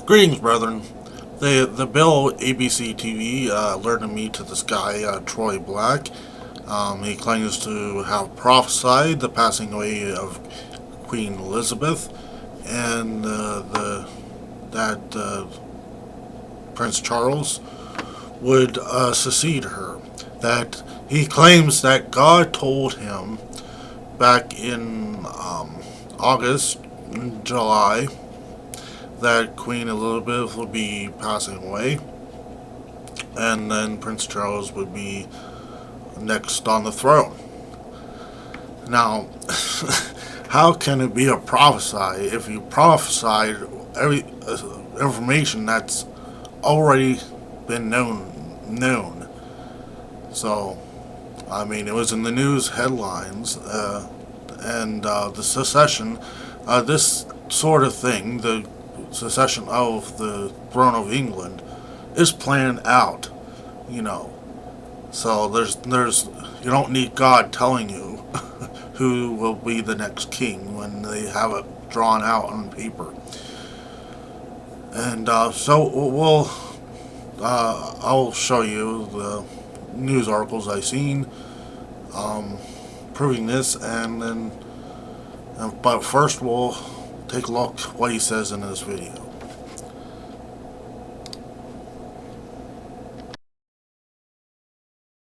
Greetings, brethren. The Bill ABC TV alerted me to this guy, Troy Black. He claims to have prophesied the passing away of Queen Elizabeth and that Prince Charles would succeed her. That he claims that God told him back in August, July, that Queen Elizabeth would be passing away, and then Prince Charles would be next on the throne. Now, how can it be a prophecy if you prophesied every information that's already been known? So, I mean, it was in the news headlines, and the secession, this sort of thing, the secession of the throne of England, is planned out, you know. So there's you don't need God telling you who will be the next king when they have it drawn out on paper. And I'll show you the news articles I've seen proving this, and then but first we'll take a look what he says in this video.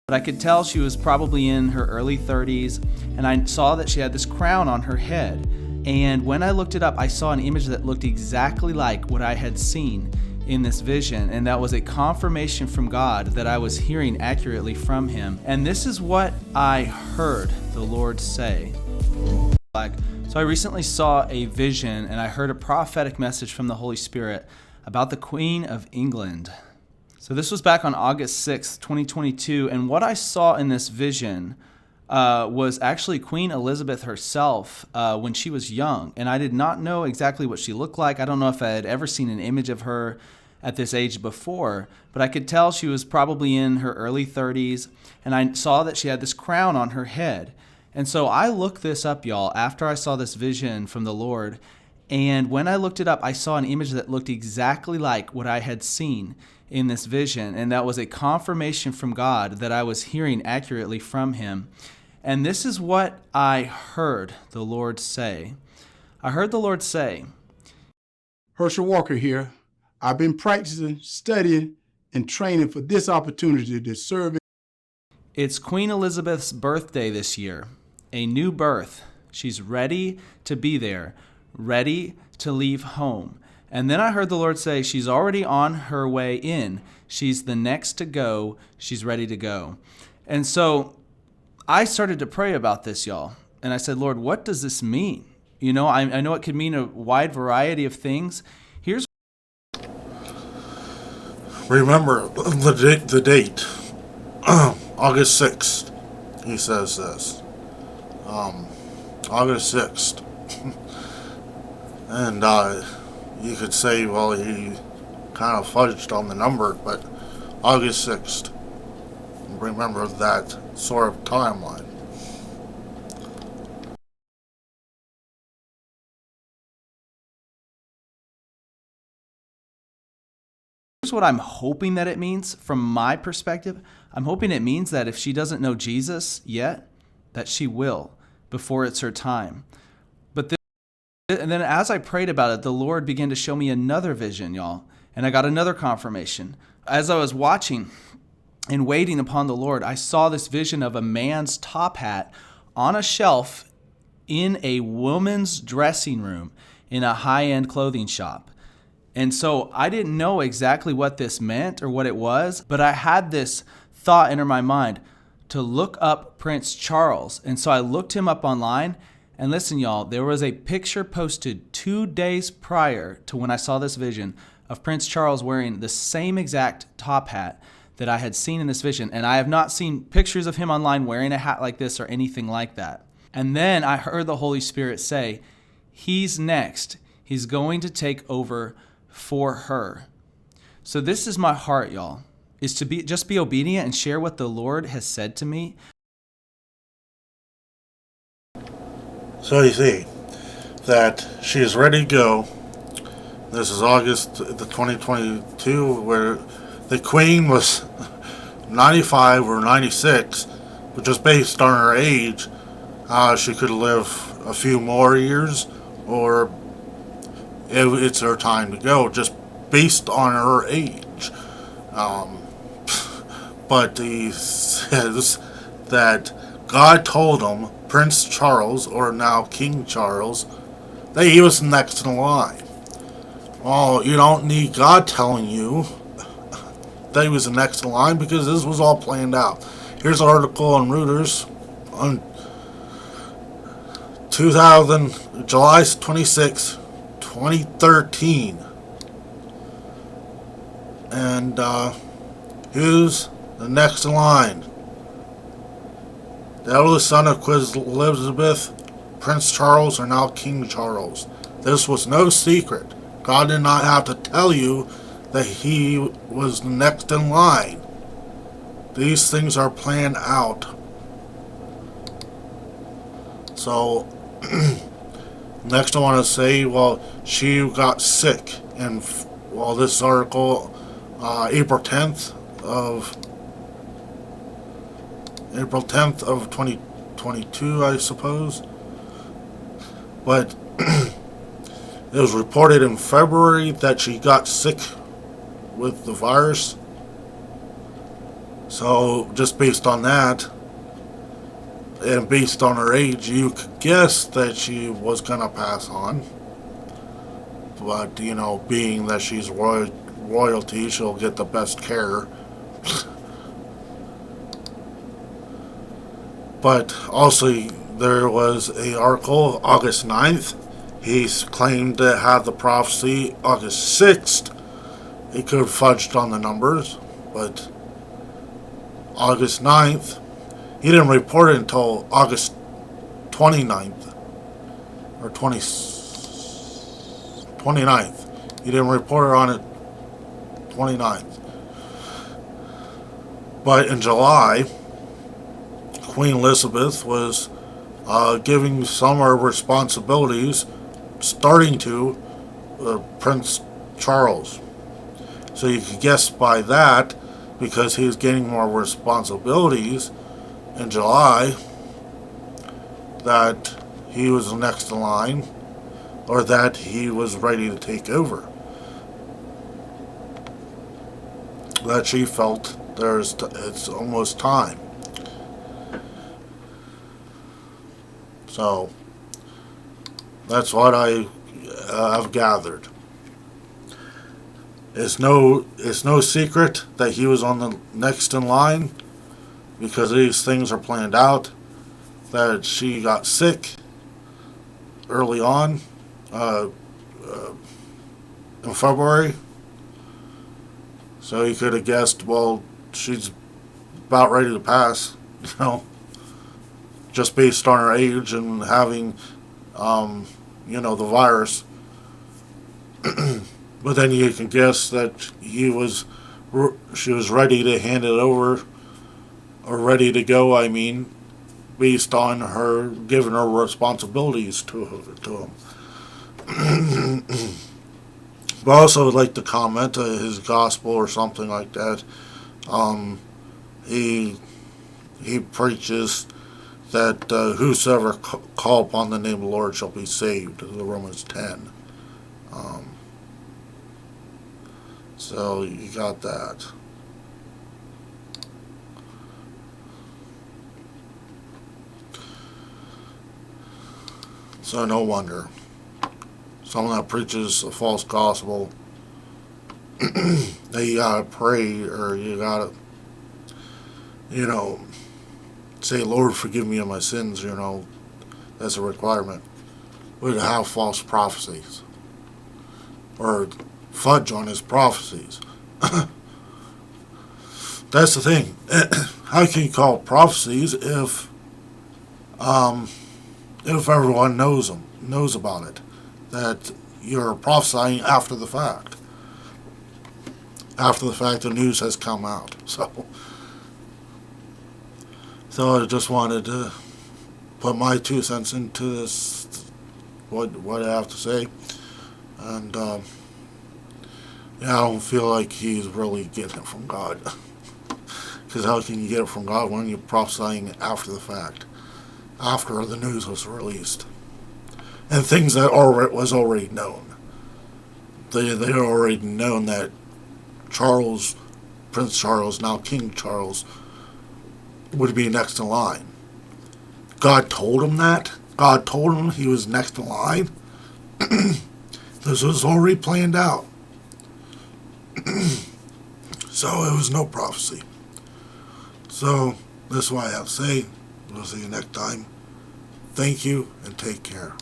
But I could tell she was probably in her early 30s, and I saw that she had this crown on her head. And when I looked it up, I saw an image that looked exactly like what I had seen in this vision, and that was a confirmation from God that I was hearing accurately from Him. And this is what I heard the Lord say. So I recently saw a vision, and I heard a prophetic message from the Holy Spirit about the Queen of England. So this was back on August 6th, 2022, and what I saw in this vision was actually Queen Elizabeth herself when she was young, and I did not know exactly what she looked like. I don't know if I had ever seen an image of her at this age before, but I could tell she was probably in her early 30s, and I saw that she had this crown on her head. And so I looked this up, y'all, after I saw this vision from the Lord, and when I looked it up, I saw an image that looked exactly like what I had seen in this vision, and that was a confirmation from God that I was hearing accurately from Him. And this is what I heard the Lord say. I heard the Lord say, Herschel Walker here. I've been practicing, studying, and training for this opportunity to serve. It's Queen Elizabeth's birthday this year, a new birth. She's ready to be there, ready to leave home. And then I heard the Lord say she's already on her way in. She's the next to go. She's ready to go. And so I started to pray about this, y'all. And I said, Lord, what does this mean? You know, I know it could mean a wide variety of things. Here's Remember the date, August 6th. He says this, August 6th, and you could say, well, he kind of fudged on the number, but August 6th. Remember that sort of timeline. Here's what I'm hoping that it means from my perspective. I'm hoping it means that if she doesn't know Jesus yet, that she will before it's her time. And then as I prayed about it, the Lord began to show me another vision, y'all. And I got another confirmation. As I was watching and waiting upon the Lord, I saw this vision of a man's top hat on a shelf in a woman's dressing room in a high-end clothing shop. And so I didn't know exactly what this meant or what it was, but I had this thought enter my mind to look up Prince Charles. And so I looked him up online. And listen, y'all, there was a picture posted 2 days prior to when I saw this vision of Prince Charles wearing the same exact top hat that I had seen in this vision. And I have not seen pictures of him online wearing a hat like this or anything like that. And then I heard the Holy Spirit say, he's next. He's going to take over for her. So this is my heart, y'all, is to just be obedient and share what the Lord has said to me. So you see that she is ready to go, This is August the 2022, where the Queen was 95 or 96, but just based on her age, she could live a few more years, or it's her time to go, just based on her age. But he says that God told him, Prince Charles, or now King Charles, that he was next in line. Well, you don't need God telling you that he was next in line, because this was all planned out. Here's an article on Reuters on July 26, 2013. And who's the next in line? The eldest son of Queen Elizabeth, Prince Charles, or now King Charles. This was no secret. God did not have to tell you that he was next in line. These things are planned out. So, next I want to say, well, she got sick. And, well, this article, April 10th of 2022, I suppose. But it was reported in February that she got sick with the virus. So, just based on that, and based on her age, you could guess that she was going to pass on. But, you know, being that she's royalty, she'll get the best care. But also, there was an article, August 9th. He's claimed to have the prophecy August 6th. He could have fudged on the numbers, but August 9th, he didn't report it until August 29th, or 29th. He didn't report it on it 29th. But in July, Queen Elizabeth was giving some of her responsibilities, starting to Prince Charles. So you could guess by that, because he was getting more responsibilities in July, that he was next in line, or that he was ready to take over. That she felt it's almost time. So that's what I have gathered. It's no secret that he was on the next in line, because these things are planned out. That she got sick early on in February, so he could have guessed, well, she's about ready to pass, you know, just based on her age and having, you know, the virus. But then you can guess that she was ready to hand it over, or ready to go, I mean, based on her giving her responsibilities to him. But also would like to comment his gospel or something like that. He preaches that whosoever call upon the name of the Lord shall be saved, the Romans 10. So you got that. So no wonder. Someone that preaches a false gospel, that you gotta pray, or you gotta, you know, say, Lord, forgive me of my sins, you know, that's a requirement, would have false prophecies, or fudge on his prophecies. That's the thing. How can you call prophecies if everyone knows about it, that you're prophesying after the fact? After the fact, the news has come out. So I just wanted to put my 2 cents into this, what I have to say, and Yeah, I don't feel like he's really getting it from God. Because how can you get it from God when you're prophesying after the fact? After the news was released. And things that was already known. They had already known that Charles, Prince Charles, now King Charles, would be next in line. God told him that. God told him he was next in line. This was already planned out. So it was no prophecy. So that's why I have to say, we'll see you next time. Thank you and take care.